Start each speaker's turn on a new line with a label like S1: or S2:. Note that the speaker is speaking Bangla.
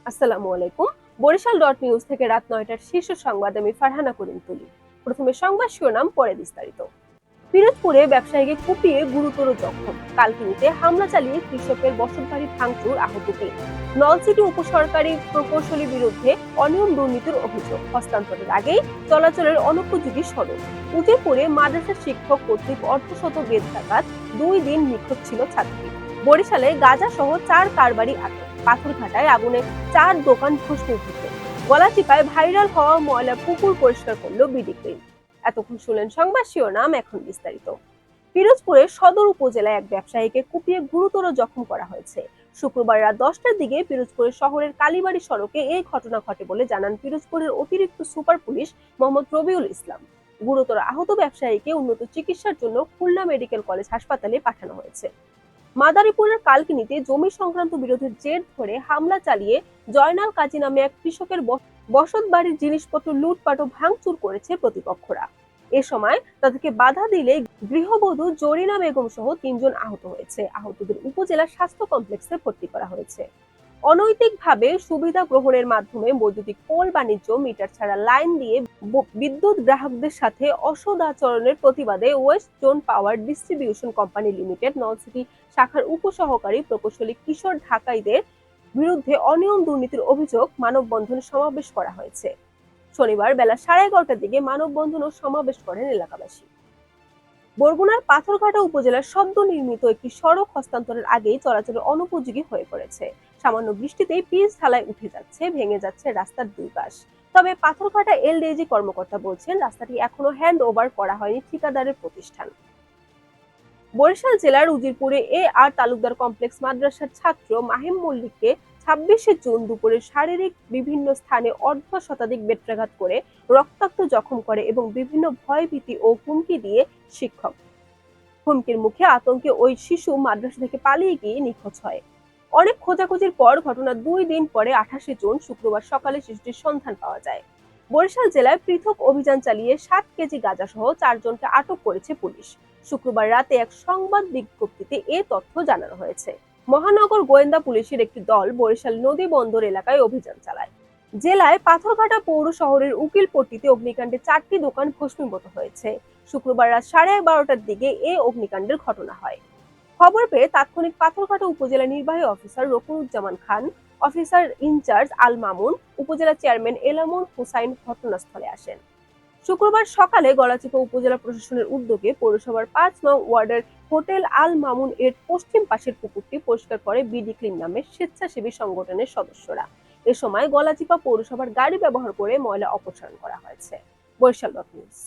S1: আসসালামু আলাইকুম। বরিশাল ডট নিউজ থেকে রাত ৯টার শীর্ষ সংবাদ আমি ফারহানা করিম তুলি। প্রথমে সংবাদ শিরোনাম, পরে বিস্তারিত। পিরোজপুরে ব্যবসায়ীকে কুপিয়ে গুরুতর জখম, কালকিনিতে হামলা চালিয়ে কৃষকের বসতবাড়ি ভাঙচুর, আহত ৩। নলছিটি উপসরকারি প্রকৌশলীর বিরুদ্ধে অনিয়ম দুর্নীতির অভিযোগ, হস্তান্তরের আগেই চলাচলের অনুপযোগী সড়ক। উজিরপুরে মাদ্রাসা শিক্ষক কর্তৃক অর্ধশত বেদ ডাকাত, ২ দিন নিখোঁজ ছিল ছাত্রী। বরিশালে গাঁজা সহ ৪ কারবারি আটক, পাথরঘাটায় আগুনে ৪ দোকান ভস্মীভূত। গলাচিপায় ভাইরাল হওয়া ময়লা পুকুর পরিষ্কার করলো বিডি ক্লিন। এতক্ষণ শুনলেন সংবাদ শিরোনাম, এখন বিস্তারিত। পিরোজপুরের সদর উপজেলায় এক ব্যবসায়ীকে কুপিয়ে গুরুতর জখম করা হয়েছে। শুক্রবার রাত 10টার দিকে পিরোজপুরের শহরের কালীবাড়ি সড়কে এই ঘটনা ঘটে বলে জানান পিরোজপুরের অতিরিক্ত সুপার পুলিশ মোহাম্মদ রবিউল ইসলাম। গুরুতর আহত ব্যবসায়ীকে উন্নত চিকিৎসার জন্য খুলনা মেডিকেল কলেজ হাসপাতালে পাঠানো হয়েছে। মাদারীপুরের কালকিনিতে জমি সংক্রান্ত বিরোধের জের ধরে হামলা চালিয়ে জয়নাল কাজী নামে এক কৃষকের বসত বাড়ির জিনিসপত্র লুটপাট ও ভাঙচুর করেছে প্রতিপক্ষরা। এ সময় তাদেরকে বাধা দিলে গৃহবধূ জরিনা বেগম সহ ৩ জন আহত হয়েছে। আহতদের উপজেলা স্বাস্থ্য কমপ্লেক্সে ভর্তি করা হয়েছে। অনৈতিকভাবে সুবিধা গ্রহণের মাধ্যমে বৈদ্যুতিক পোল বাণিজ্য, মিটার ছাড়া লাইন দিয়ে বিদ্যুৎ গ্রাহকদের সাথে অসদাচরণের প্রতিবাদে West zone power distribution company limited Nalchity শাখার উপসহকারী প্রকৌশলী কিশোর ঢাকাইদের বিরুদ্ধে অনিয়ম দুর্নীতির অভিযোগ মানববন্ধন সমাবেশ করা হয়েছে। শনিবার বেলা 11:30টার দিকে মানববন্ধন ও সমাবেশ করেন এলাকাবাসী। বরগুনার পাথরঘাটা উপজেলার সদ্য নির্মিত একটি সড়ক হস্তান্তরের আগেই চলাচলের অনুপযোগী হয়ে পড়েছে। সামান্য বৃষ্টিতেই পিচ ঢালাই উঠে যাচ্ছে, ভেঙে যাচ্ছে রাস্তার দুই পাশ। তবে পাথরঘাটা এলডিজি কর্মকর্তা বলছেন রাস্তাটি এখনো হ্যান্ড ওভার করা হয়নি ঠিকাদারের প্রতিষ্ঠান। বরিশাল জেলার উজিরপুরে এ আর তালুকদার কমপ্লেক্স মাদ্রাসার ছাত্র মাহিম মল্লিককে 26শে জুন দুপুরে শারীরিক বিভিন্ন স্থানে অর্ধ শতাধিক বেত্রাঘাত করে রক্তাক্ত জখম করে এবং বিভিন্ন ভয়ভীতি ও হুমকি দিয়ে শিক্ষক। হুমকির মুখে আতঙ্কে ওই শিশু মাদ্রাসা থেকে পালিয়ে গিয়ে নিখোঁজ হয়। অনেক খোঁজাখুঁজির পর ঘটনার 2 দিন পরে 28শে জুন শুক্রবার সকালে শিশুটির সন্ধান পাওয়া যায়। বরিশাল জেলায় পৃথক অভিযান চালিয়ে 7 কেজি গাঁজা সহ 4 জনকে আটক করেছে পুলিশ। শুক্রবার রাতে এক সংবাদ বিজ্ঞপ্তিতে এ তথ্য জানানো হয়েছে। মহানগর গোয়েন্দা পুলিশের একটি দল বরিশাল নদী বন্দর এলাকায় অভিযান চালায়। জেলায় পাথরঘাটা পৌর শহরের উকিলপট্টিতে অগ্নিকাণ্ডে 4টি দোকান ভস্মীভূত হয়েছে। শুক্রবার রাত 12:30টার দিকে এ অগ্নিকাণ্ডের ঘটনা হয়। খবর পেয়ে তাৎক্ষণিক পাথরঘাটা উপজেলা নির্বাহী অফিসার রকুনুজ্জামান খান, অফিসার ইনচার্জ আল মামুন, উপজেলা চেয়ারম্যান এলামুল হুসাইন ঘটনাস্থলে আসেন। শুক্রবার সকালে গলাচিপা উপজেলা প্রশাসনের উদ্যোগে পৌরসভার 5 নং ওয়ার্ডের হোটেল আল মামুন এর পশ্চিম পাশের পুকুরটি পরিষ্কার করে বিডি ক্লিন নামের স্বেচ্ছাসেবী সংগঠনের সদস্যরা। এ সময় গলাচিপা পৌরসভার গাড়ি ব্যবহার করে ময়লা অপসারণ করা হয়েছে। Barisal dot news.